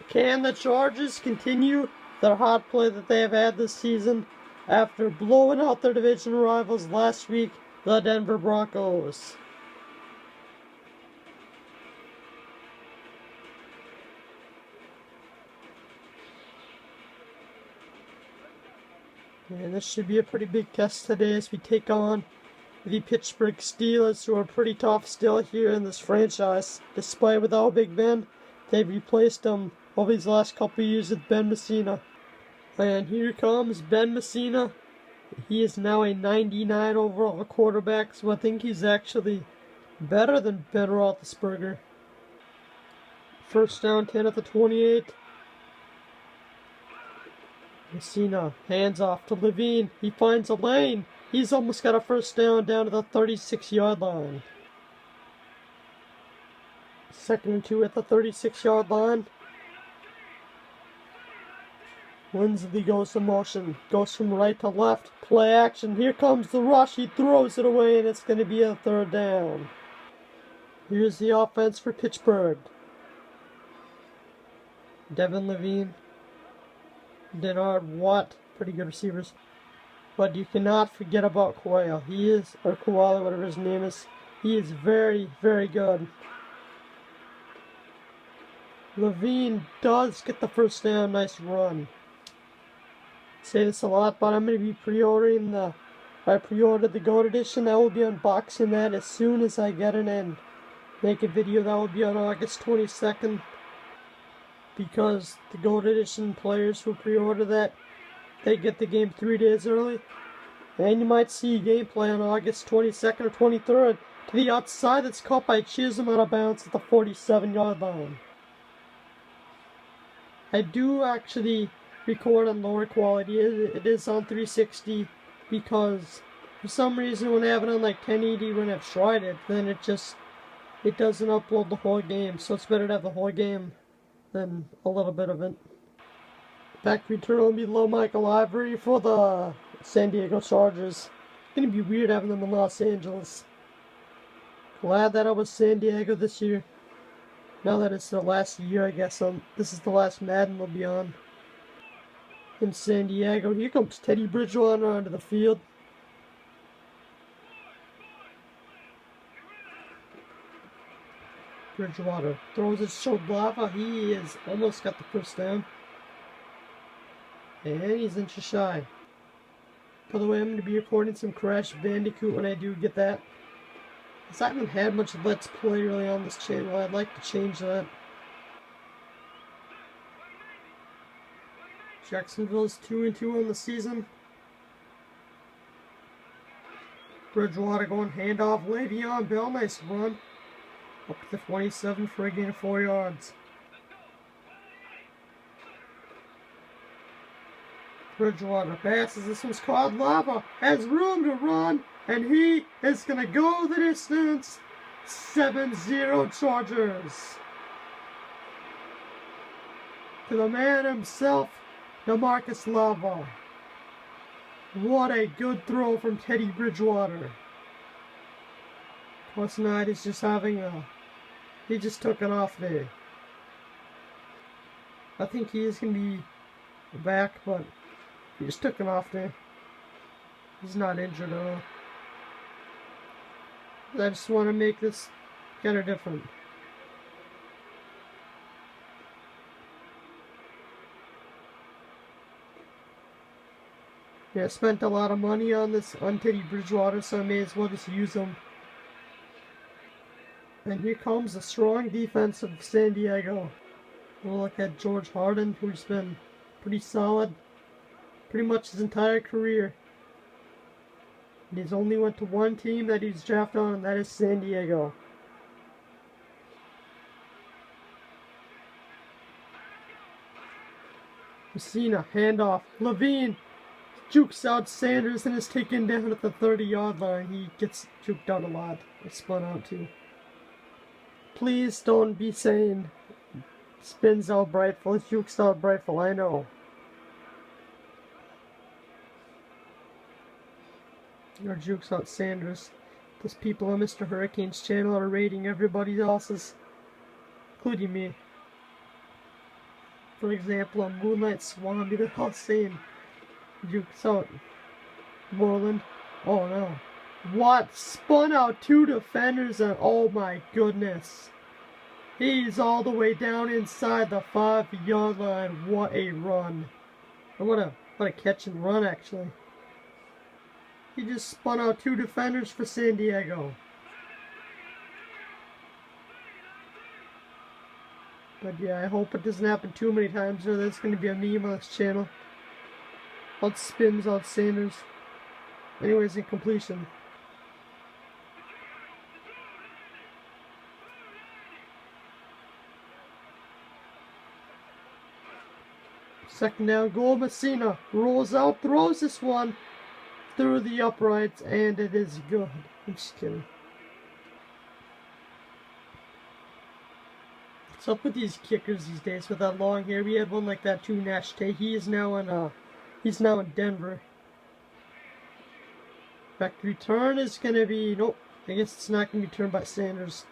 Can the Chargers continue their hot play that they have had this season after blowing out their division rivals last week, the Denver Broncos? And this should be a pretty big test today as we take on the Pittsburgh Steelers, who are pretty tough still here in this franchise. Despite without Big Ben, they've replaced him over these last couple of years with Ben Messina. And here comes Ben Messina. He is now a 99 overall quarterback, so I think he's actually better than Ben Roethlisberger. First down, 10 at the 28. Messina hands off to Levine. He finds a lane. He's almost got a first down to the 36-yard line. 2nd and 2 at the 36-yard line. Lindsley goes to motion. Goes from right to left. Play action. Here comes the rush. He throws it away, and it's going to be a 3rd down. Here's the offense for Pittsburgh. Devin Levine. Denard Watt. Pretty good receivers. But you cannot forget about Koala. Or Koala, whatever his name is. He is very, very good. Levine does get the first down. Nice run. I say this a lot, but I'm going to be pre-ordering I pre-ordered the GOAT edition. I will be unboxing that as soon as I get it in. Make a video that will be on August 22nd. Because the GOAT edition players who pre-order that, they get the game 3 days early. And you might see gameplay on August 22nd or 23rd to the outside that's caught by Chisholm out of bounds at the 47-yard line. I do actually record on lower quality. It is on 360 because for some reason when I have it on like 1080 when I've tried it, then it doesn't upload the whole game. So it's better to have the whole game than a little bit of it. Back return will be low Michael Ivory for the San Diego Chargers. It's gonna be weird having them in Los Angeles. Glad that I was San Diego this year. Now that it's the last year, I guess this is the last Madden will be on. In San Diego, here comes Teddy Bridgewater onto the field. Bridgewater throws it to Lava. He is almost got the first down. And he's inches shy. By the way, I'm going to be recording some Crash Bandicoot when I do get that. Because I haven't had much Let's Play really on this channel. I'd like to change that. Jacksonville's 2-2 on the season. Bridgewater going handoff. Le'Veon Bell, nice run. Up to the 27 for a gain of 4 yards. Bridgewater passes. This one's called Lava. Has room to run. And he is going to go the distance. 7-0 Chargers. To the man himself, DeMarcus Lava. What a good throw from Teddy Bridgewater. Plus Knight is just having he just took an off day. I think he is going to be back, but he just took an off day. He's not injured at all. I just want to make this kind of different. Yeah, I spent a lot of money on Teddy Bridgewater, so I may as well just use him. And here comes the strong defense of San Diego. We'll look at George Harden, who's been pretty solid pretty much his entire career. And he's only went to one team that he's drafted on, and that is San Diego. Messina, handoff. Levine jukes out Sanders and is taken down at the 30-yard line. He gets juked out a lot. Or spun out too. Please don't be saying spins out Brightful, jukes out Brightful, I know. Or jukes out Sanders. Those people on Mr. Hurricane's channel are rating everybody else's, including me. For example, a Moonlight Swami that I was saying jukes out Moreland. Oh no. What? Spun out two defenders and oh my goodness. He's all the way down inside the 5-yard line. What a run. And what a catch and run actually. He just spun out two defenders for San Diego. But yeah, I hope it doesn't happen too many times or there's going to be a meme on this channel. Out spins, out Sanders. Anyways, incompletion. Second down goal, Messina rolls out, throws this one through the uprights, and it is good. I'm just kidding. What's up with these kickers these days with that long hair? We had one like that too, Nash Tay. He is now in Denver. Back to return is gonna be nope. I guess it's not gonna be returned by Sanders.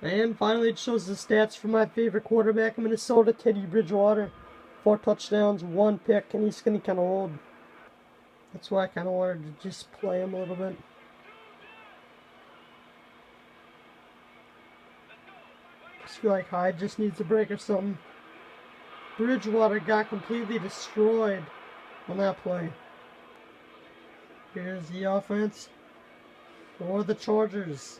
And finally, it shows the stats for my favorite quarterback in Minnesota, Teddy Bridgewater. 4 touchdowns, 1 pick, and he's getting kind of old. That's why I kind of wanted to just play him a little bit. I just feel like Hyde just needs a break or something. Bridgewater got completely destroyed on that play. Here's the offense for the Chargers.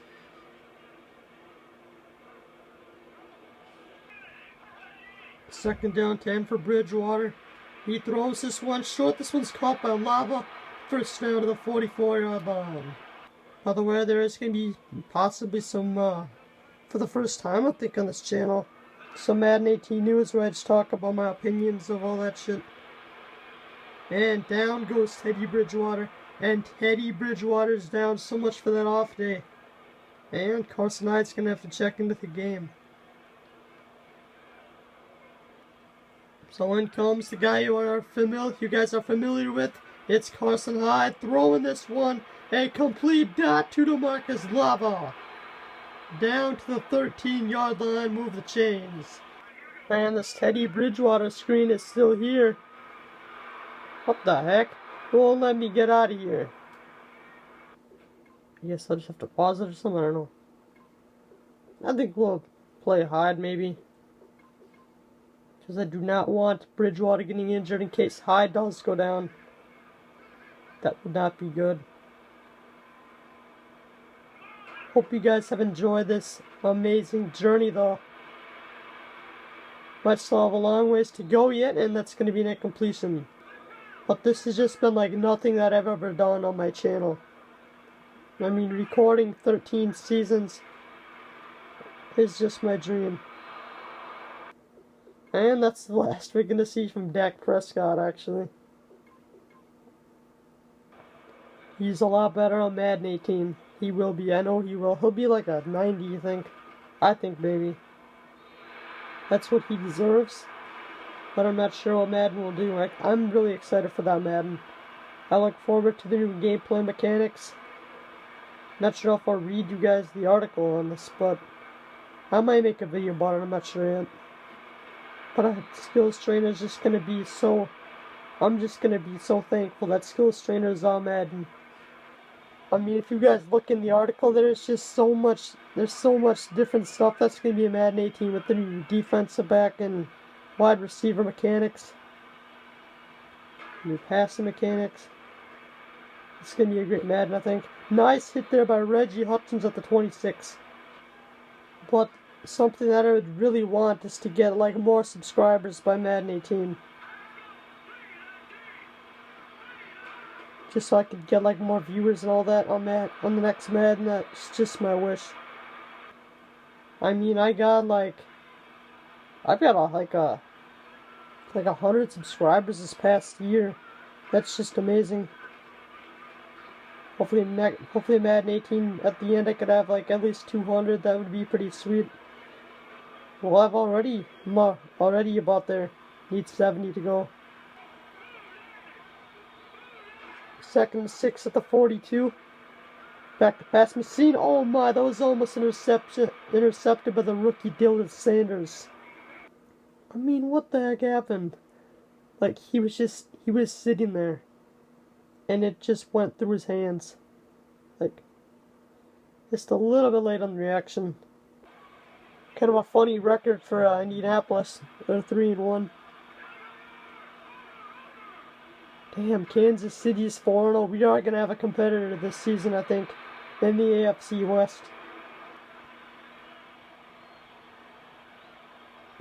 Second down, 10 for Bridgewater. He throws this one short. This one's caught by Lava. First down to the 44-yard line. By the way, there is going to be possibly some, for the first time I think on this channel, some Madden 18 news where I just talk about my opinions of all that shit. And down goes Teddy Bridgewater. And Teddy Bridgewater's down. So much for that off day. And Carson Hyde's going to have to check into the game. So in comes the guy you guys are familiar with. It's Carson Hyde throwing this one. A complete dot to DeMarcus Lava. Down to the 13-yard line, move the chains. And this Teddy Bridgewater screen is still here. What the heck? It won't let me get out of here. I guess I'll just have to pause it or something, I don't know. I think we'll play Hyde maybe. Because I do not want Bridgewater getting injured in case Hyde does go down. That would not be good. Hope you guys have enjoyed this amazing journey though. Might still have a long ways to go yet, and that's going to be an incompletion. But this has just been like nothing that I've ever done on my channel. I mean, recording 13 seasons is just my dream. And that's the last we're going to see from Dak Prescott, actually. He's a lot better on Madden 18. He will be. I know he will. He'll be like a 90, you think? I think maybe. That's what he deserves. But I'm not sure what Madden will do. Like, I'm really excited for that Madden. I look forward to the new gameplay mechanics. Not sure if I'll read you guys the article on this, but I might make a video about it. I'm not sure yet. But Skills Trainer is just gonna be so. I'm just gonna be so thankful that Skills Trainer is on Madden. I mean, if you guys look in the article, there's just so much. There's so much different stuff that's gonna be in Madden 18 with the new defensive back and wide receiver mechanics, new passing mechanics. It's gonna be a great Madden, I think. Nice hit there by Reggie Hutchins at the 26. But something that I would really want is to get like more subscribers by Madden 18. Just so I could get like more viewers and all that on the next Madden. That's just my wish. I mean, I've got like 100 subscribers this past year. That's just amazing. Hopefully Madden 18 at the end I could have like at least 200. That would be pretty sweet. Well, I've already about there. Need 70 to go. 2nd and 6 at the 42. Back to pass Messina. Oh my, that was almost intercepted by the rookie Dylan Sanders. I mean, what the heck happened? Like, he was sitting there, and it just went through his hands. Like, just a little bit late on the reaction. Kind of a funny record for Indianapolis. They're 3-1. Damn, Kansas City's 4-0. We are going to have a competitor this season, I think, in the AFC West.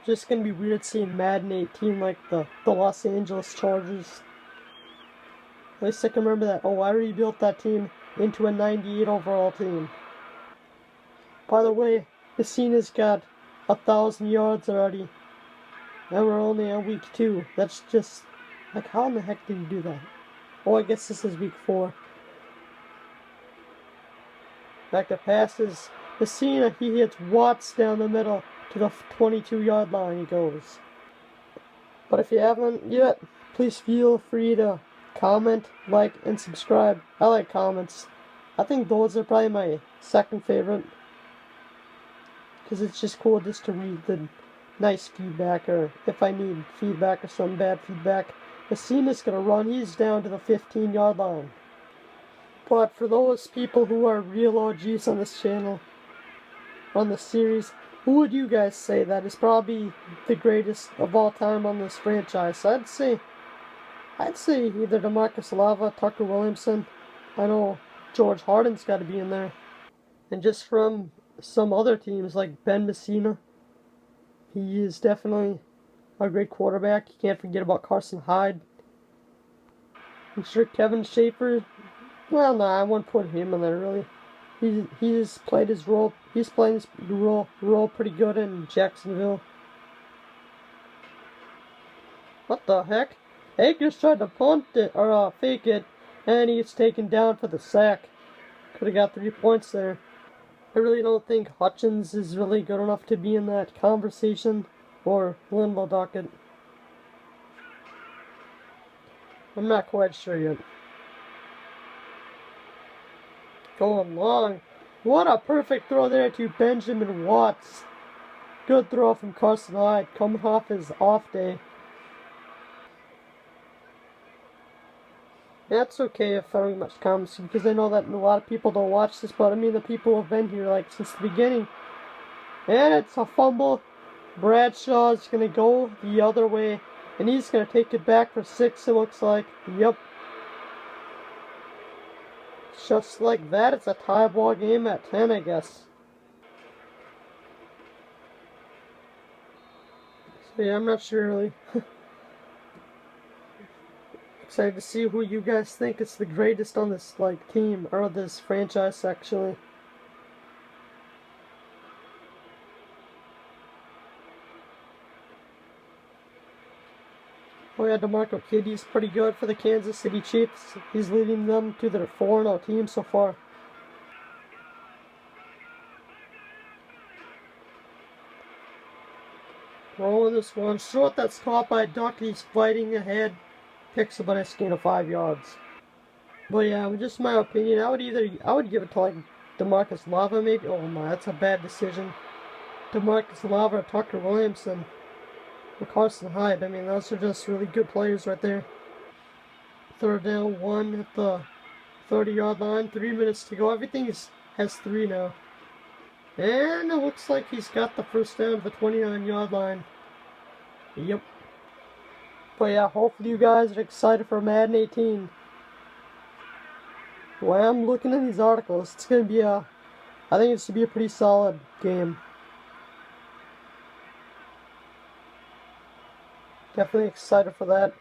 Just going to be weird seeing Madden 18 like the Los Angeles Chargers. At least I can remember that. Oh, I rebuilt that team into a 98 overall team. By the way, Messina's got 1,000 yards already. And we're only on week 2. That's just... like, how in the heck did he do that? Oh, I guess this is week 4. Back to passes. Messina, he hits Watts down the middle to the 22-yard line he goes. But if you haven't yet, please feel free to comment, like, and subscribe. I like comments. I think those are probably my second favorite. Because it's just cool just to read the nice feedback, or if I need feedback or some bad feedback. Messina's going to run. He's down to the 15-yard line. But for those people who are real OGs on this channel, on this series, who would you guys say that is probably the greatest of all time on this franchise? I'd say either DeMarcus Lava, Tucker Williamson. I know George Harden's got to be in there. And just from some other teams like Ben Messina, he is definitely a great quarterback. You can't forget about Carson Hyde. I'm sure Kevin Schaefer, well, no, I wouldn't put him in there really. He's played his role. He's playing his role pretty good in Jacksonville. What the heck? Akers tried to punt it or fake it, and he's taken down for the sack. Could have got 3 points there. I really don't think Hutchins is really good enough to be in that conversation, or Linval Duckett. I'm not quite sure yet. Going long. What a perfect throw there to Benjamin Watts. Good throw from Carson Hyde, coming off his off day. That's okay if I don't get much comments, because I know that a lot of people don't watch this, but I mean the people who have been here like since the beginning. And it's a fumble. Bradshaw's going to go the other way, and he's going to take it back for 6, it looks like. Yep. Just like that, it's a tie ball game at 10, I guess. So yeah, I'm not sure really. Excited to see who you guys think is the greatest on this team, or this franchise actually. Oh yeah, DeMarco Kitty's pretty good for the Kansas City Chiefs. He's leading them to their 4-0 team so far. Rolling this one short, that's caught by Duck. He's fighting ahead. Picks up a nice gain of 5 yards. But yeah, just my opinion, I would give it to like DeMarcus Lava maybe. Oh my, that's a bad decision. DeMarcus Lava or Tucker Williamson. Or Carson Hyde. I mean, those are just really good players right there. 3rd down, 1 at the 30-yard line. 3 minutes to go. Everything has 3 now. And it looks like he's got the first down at the 29-yard line. Yep. But yeah, hopefully you guys are excited for Madden 18. When I'm looking at these articles, it's going to be I think it's going to be a pretty solid game. Definitely excited for that.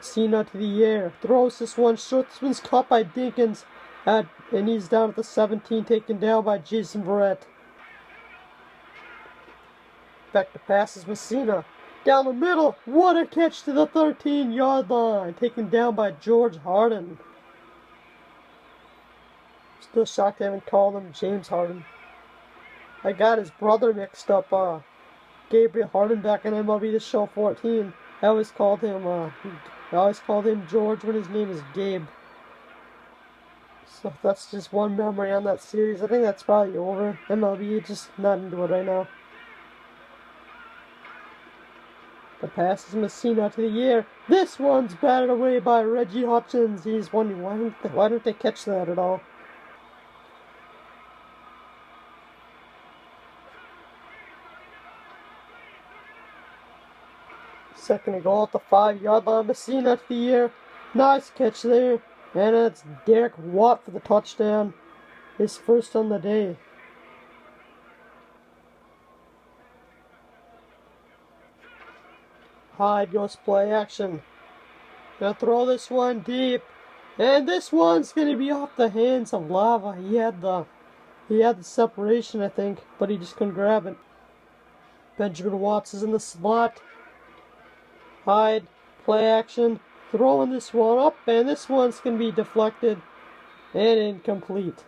Cena to the air. Throws this one short. This one's caught by Dinkins. And he's down at the 17, taken down by Jason Verrett. Back to passes, Messina. Down the middle. What a catch to the 13-yard line. Taken down by George Harden. Still shocked I haven't called him James Harden. I got his brother mixed up. Gabriel Harden back in MLB The Show 14. I always called him George when his name is Gabe. So that's just one memory on that series. I think that's probably over. MLB just not into it right now. The pass is Messina to the air. This one's batted away by Reggie Hutchins. He's wondering why don't they catch that at all? Second and goal at the 5-yard line. Messina to the air. Nice catch there. And it's Derek Watt for the touchdown. His first on the day. Hyde goes play action. Gonna throw this one deep. And this one's gonna be off the hands of Lava. He had the separation, I think, but he just couldn't grab it. Benjamin Watts is in the slot. Hyde, play action, throwing this one up, and this one's going to be deflected and incomplete.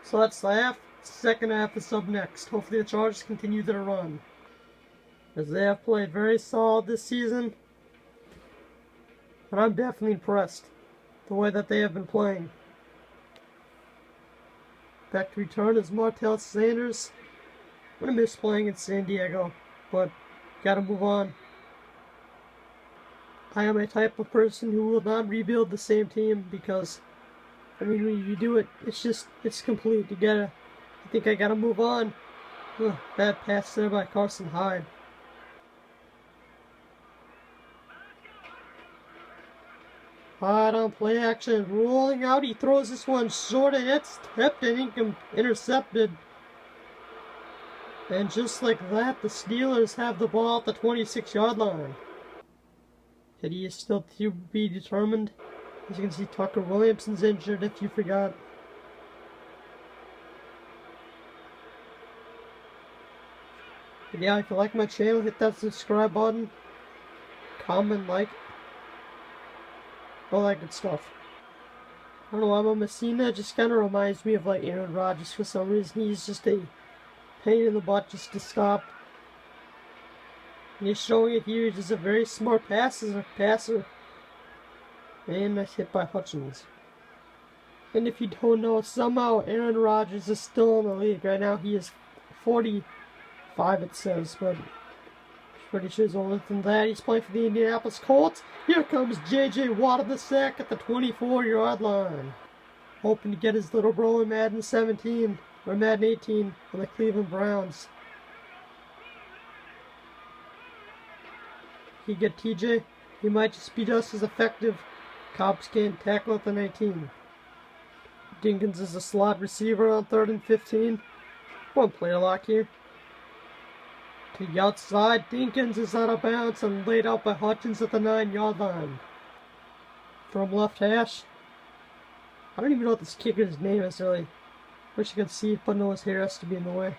So that's the half. Second half is up next. Hopefully the Chargers continue their run, as they have played very solid this season. But I'm definitely impressed the way that they have been playing. Back to return is Martell Sanders. I'm going to miss playing in San Diego, but gotta move on. I am a type of person who will not rebuild the same team because, I mean, when you do it, it's complete. I think I gotta move on. Ugh, bad pass there by Carson Hyde. Hyde on play action, rolling out. He throws this one short and it's tipped and intercepted. And just like that, the Steelers have the ball at the 26-yard line. Yet he is still to be determined. As you can see, Tucker Williamson's injured, if you forgot. But yeah, if you like my channel, hit that subscribe button. Comment, like. All that good stuff. I don't know why, but Messina just kind of reminds me of like Aaron Rodgers for some reason. He's just a pain in the butt just to stop. And he's showing it here. He's just a very smart passer. And nice hit by Hutchins. And if you don't know, somehow Aaron Rodgers is still in the league. Right now he is 45, it says, but I'm pretty sure he's older than that. He's playing for the Indianapolis Colts. Here comes J.J. Watt of the sack at the 24-yard line. Hoping to get his little bro in Madden 17, or Madden 18, on the Cleveland Browns. He get TJ, he might just be just as effective. Cops can't tackle at the 19. Dinkins is a slot receiver on 3rd and 15. One play lock here. To the outside, Dinkins is out of bounds and laid out by Hutchins at the 9-yard line. From left hash. I don't even know what this kicker's name is really. Wish you could see it, but no, his hair has to be in the way.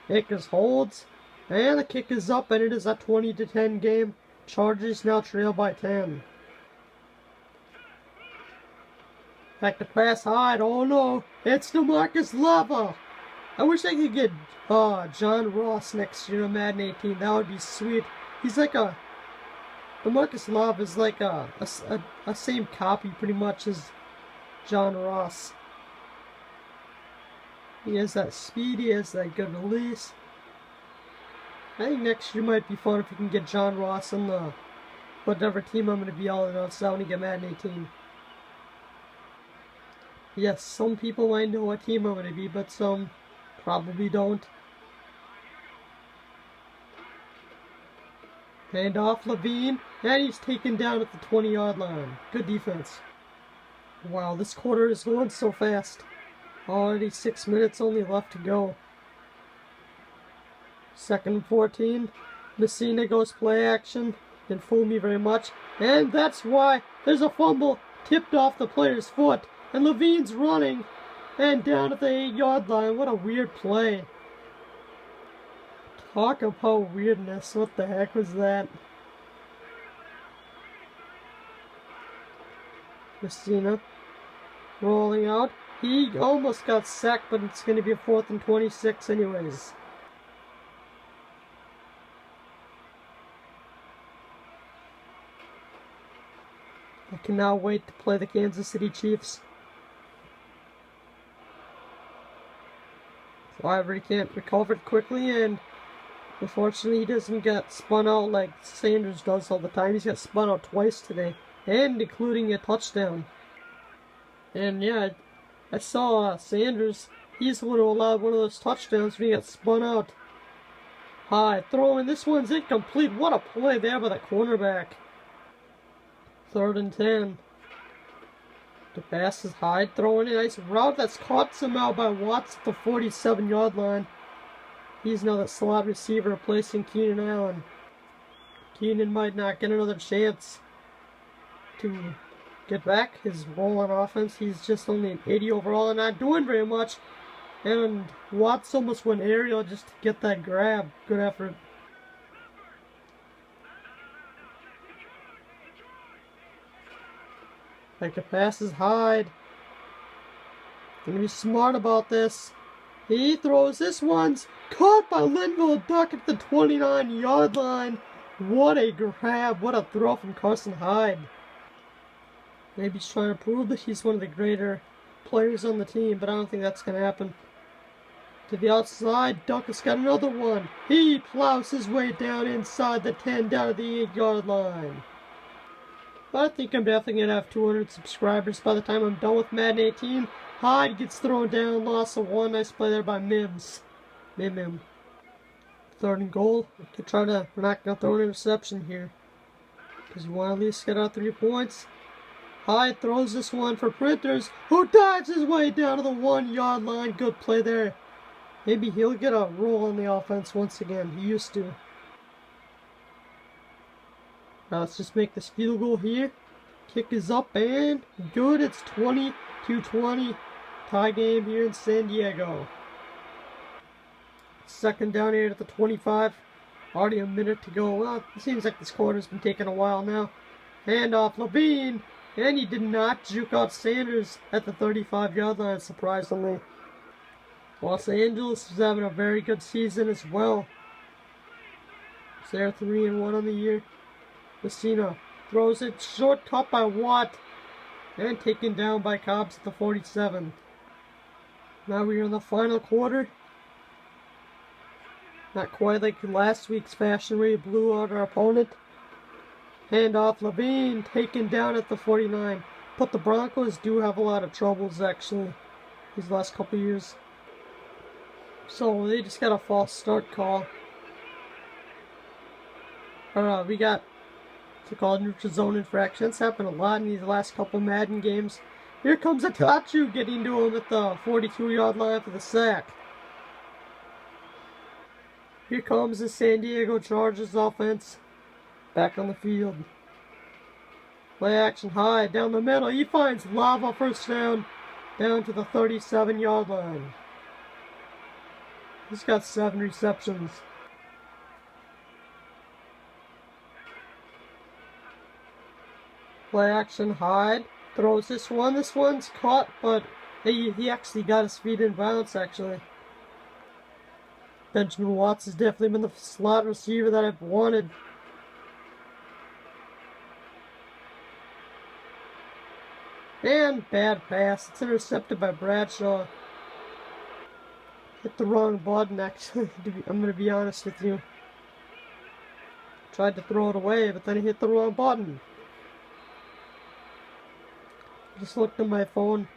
Akers holds. And the kick is up, and it is a 20-10 game. Chargers now trail by 10. Back to pass Hyde. Oh no, it's DeMarcus Lava. I wish I could get John Ross next year in Madden 18. That would be sweet. He's like DeMarcus Lava is like a same copy pretty much as John Ross. He has that speed, he has that good release. I think next year might be fun if we can get John Ross on the whatever team I'm going to be all in on, so when we get Madden 18. Yes, some people might know what team I'm going to be, but some probably don't. Hand off Levine, and he's taken down at the 20-yard line. Good defense. Wow, this quarter is going so fast. Already 6 minutes only left to go. 2nd and 14. Messina goes play action. Didn't fool me very much. And that's why there's a fumble tipped off the player's foot. And Levine's running. And down at the 8-yard line. What a weird play. Talk about weirdness. What the heck was that? Messina rolling out. He almost got sacked, but it's going to be a 4th and 26 anyways. I cannot wait to play the Kansas City Chiefs. So I already can't recover quickly, and Unfortunately, he doesn't get spun out like Sanders does all the time. He's got spun out twice today, and including a touchdown. And yeah, I saw Sanders. He's the one who allowed one of those touchdowns when he got spun out. High throwing. This one's incomplete. What a play there by the cornerback. 3rd and 10. The pass is high. Throwing a nice route that's caught somehow by Watts at the 47-yard line. He's now the slot receiver replacing Keenan Allen. Keenan might not get another chance to get back his role on offense. He's just only an 80 overall and not doing very much. And Watts almost went aerial just to get that grab. Good effort. Like the pass is high. Gonna be smart about this. He throws this one's caught by Linville Duck at the 29-yard line. What a grab. What a throw from Carson Hyde. Maybe he's trying to prove that he's one of the greater players on the team, but I don't think that's going to happen. To the outside, Duck has got another one. He plows his way down inside the 10, down to the 8-yard line. But I think I'm definitely going to have 200 subscribers by the time I'm done with Madden 18. Hyde gets thrown down, loss of 1. Nice play there by Mims. Mim. 3rd and goal. We're not going to throw an interception here, because we want to at least get out 3 points. Hyde throws this one for Printers, who dives his way down to the 1-yard line. Good play there. Maybe he'll get a roll on the offense once again. He used to. Now let's just make this field goal here. Kick is up and good. It's 20-20. Tie game here in San Diego. 2nd down here at the 25. Already a minute to go. Well, it seems like this quarter's been taking a while now. Hand off Levine. And he did not juke out Sanders at the 35-yard line, surprisingly. Los Angeles is having a very good season as well. They're 3-1 on the year. Messina throws it short, cut by Watt, and taken down by Cobbs at the 47. Now we're in the final quarter. Not quite like last week's fashion where he blew out our opponent. Handoff Levine, taken down at the 49. But the Broncos do have a lot of troubles, actually, these last couple years. So they just got a false start call. We got what's it called, neutral zone infraction. It's happened a lot in these last couple Madden games. Here comes Atachu getting to him at the 42-yard line for the sack. Here comes the San Diego Chargers offense. Back on the field. Play action high down the middle. He finds Lava, first down to the 37-yard line. He's got 7 receptions. Play action Hyde. Throws this one. This one's caught, but he actually got his feet in bounds, actually. Benjamin Watts has definitely been the slot receiver that I've wanted. And bad pass. It's intercepted by Bradshaw. Hit the wrong button, actually. I'm going to be honest with you. Tried to throw it away, but then he hit the wrong button. Just looked at my phone.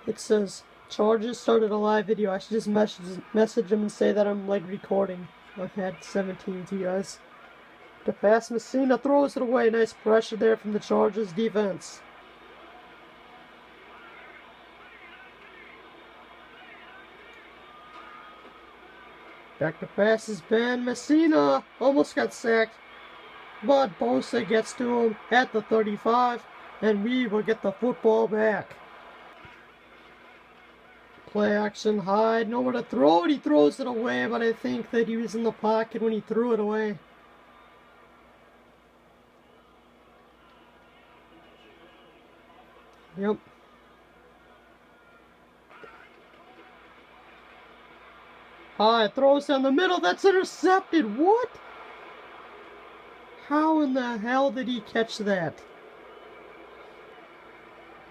It says, Chargers started a live video. I should just message him and say that I'm like recording. I've had 17 to you guys. The pass, Messina throws it away. Nice pressure there from the Chargers defense. Back to pass is Ben. Messina almost got sacked, but Bosa gets to him at the 35, and we will get the football back. Play action Hyde, nowhere to throw it. He throws it away, but I think that he was in the pocket when he threw it away. Yep. Hyde throws down the middle. That's intercepted. What? How in the hell did he catch that?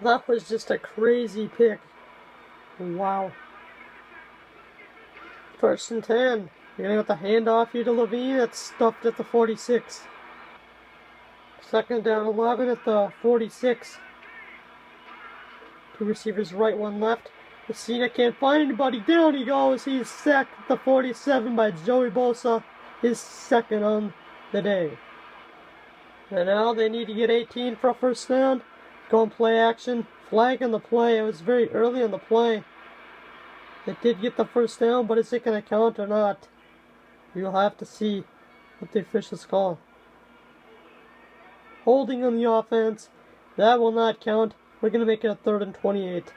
That was just a crazy pick. Wow. 1st and 10. You're gonna get the handoff here to Levine. That's stuffed at the 46. Second down 11 at the 46. Two receivers right, one left. Messina can't find anybody. Down he goes. He's sacked at the 47 by Joey Bosa. His second on the day. And now they need to get 18 for a first down. Go and play action. Flag on the play. It was very early on the play. They did get the first down, but is it going to count or not? We'll have to see what the officials call. Holding on the offense. That will not count. We're going to make it a 3rd and 28.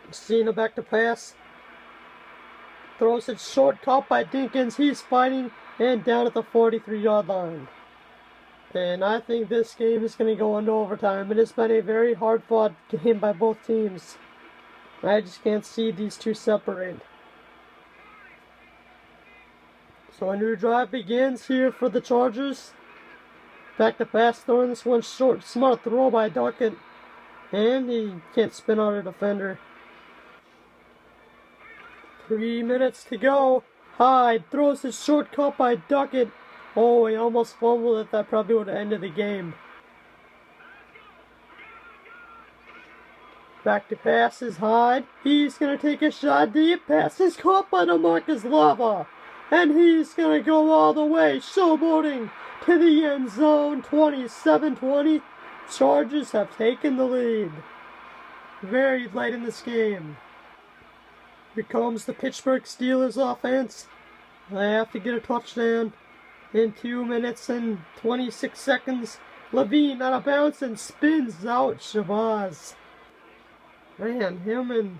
Messina back to pass. Throws it short, caught by Dinkins. He's fighting and down at the 43-yard line. And I think this game is going to go into overtime. It has been a very hard-fought game by both teams. I just can't see these two separate. So a new drive begins here for the Chargers. Back to pass, throwing this one short. Smart throw by Duckett. And he can't spin out a defender. 3 minutes to go. Hyde throws his short cut by Duckett. Oh, he almost fumbled it. That probably would have ended the game. Back to passes, Hyde. He's going to take a shot deep. Pass is caught by DeMarcus Lava. And he's going to go all the way, showboating to the end zone. 27-20. Chargers have taken the lead. Very late in this game. Here comes the Pittsburgh Steelers offense. They have to get a touchdown in 2 minutes and 26 seconds. Levine out of bounds and spins out Shabazz. Man, him and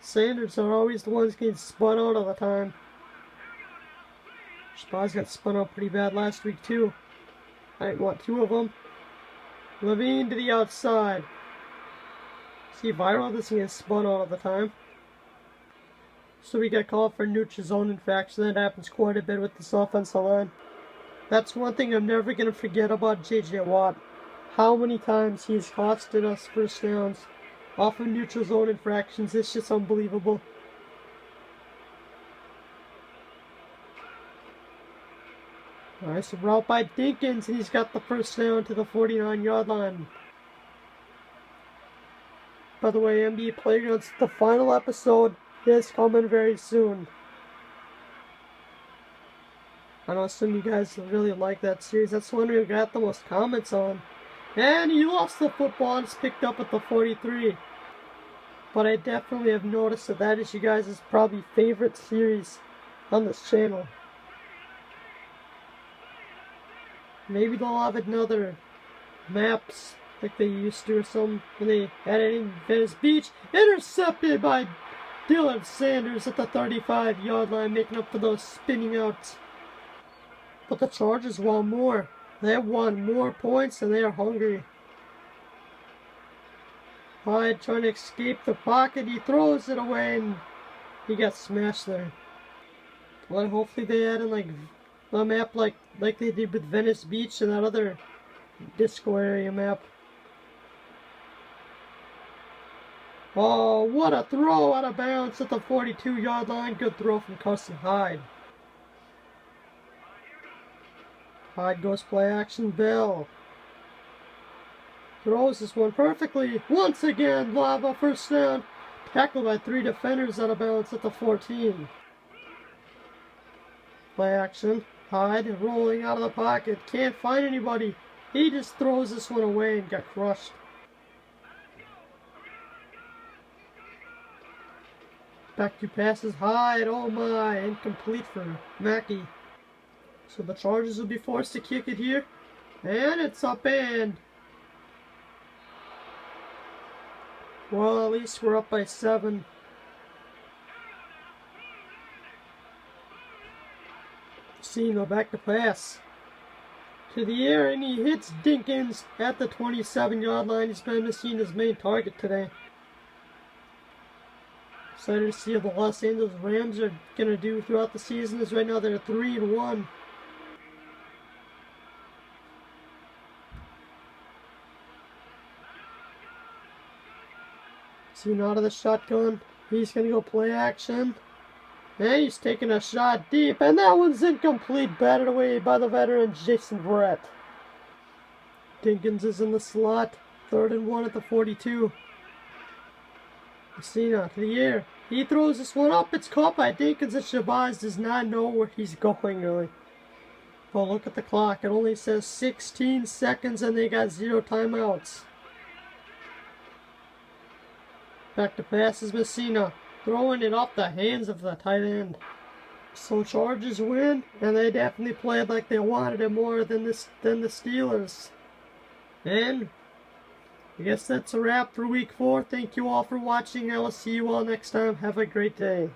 Sanders are always the ones getting spun out all the time. Shabazz got spun out pretty bad last week too. I want 2 of them. Levine to the outside. See, Viral doesn't get spun out all the time. So we get called for neutral zone infraction. That happens quite a bit with this offensive line. That's one thing I'm never going to forget about J.J. Watt. How many times he's costed us first downs off of neutral zone infractions. It's just unbelievable. Nice route by Dinkins, and he's got the first down to the 49-yard line. By the way, NBA Playgrounds, the final episode is coming very soon. I know some of you guys really like that series. That's the one we got the most comments on. And he lost the football and it's picked up at the 43. But I definitely have noticed that is you guys' probably favorite series on this channel. Maybe they'll have another maps like they used to or something when they had it in Venice Beach. Intercepted by Dylan Sanders at the 35-yard line, making up for those spinning outs. But the Chargers want more. They want more points and they are hungry. Hyde trying to escape the pocket. He throws it away and he got smashed there. Well, hopefully they add in like a map like they did with Venice Beach and that other disco area map. Oh, what a throw out of bounds at the 42-yard line. Good throw from Carson Hyde. Hyde goes play action. Bell throws this one perfectly. Once again, Lava first down. Tackled by 3 defenders out of bounds at the 14. Play action. Hyde rolling out of the pocket. Can't find anybody. He just throws this one away and got crushed. Back to passes. Hyde. Oh my. Incomplete for Mackey. So the Chargers will be forced to kick it here. And it's up and... well, at least we're up by 7. Cena back to pass. To the air and he hits Dinkins at the 27-yard line. He's been Messina's main target today. Excited to see how the Los Angeles Rams are going to do throughout the season. As right now they're 3-1. Seen out of the shotgun. He's going to go play action. And he's taking a shot deep. And that one's incomplete. Batted away by the veteran Jason Verrett. Dinkins is in the slot. 3rd and 1 at the 42. Messina to the air. He throws this one up. It's caught by Dinkins, and Shabazz does not know where he's going, really. Oh, look at the clock. It only says 16 seconds, and they got 0 timeouts. Back to passes Messina. Throwing it off the hands of the tight end. So Chargers win, and they definitely played like they wanted it more than the Steelers. And I guess that's a wrap for week 4. Thank you all for watching. I will see you all next time. Have a great day.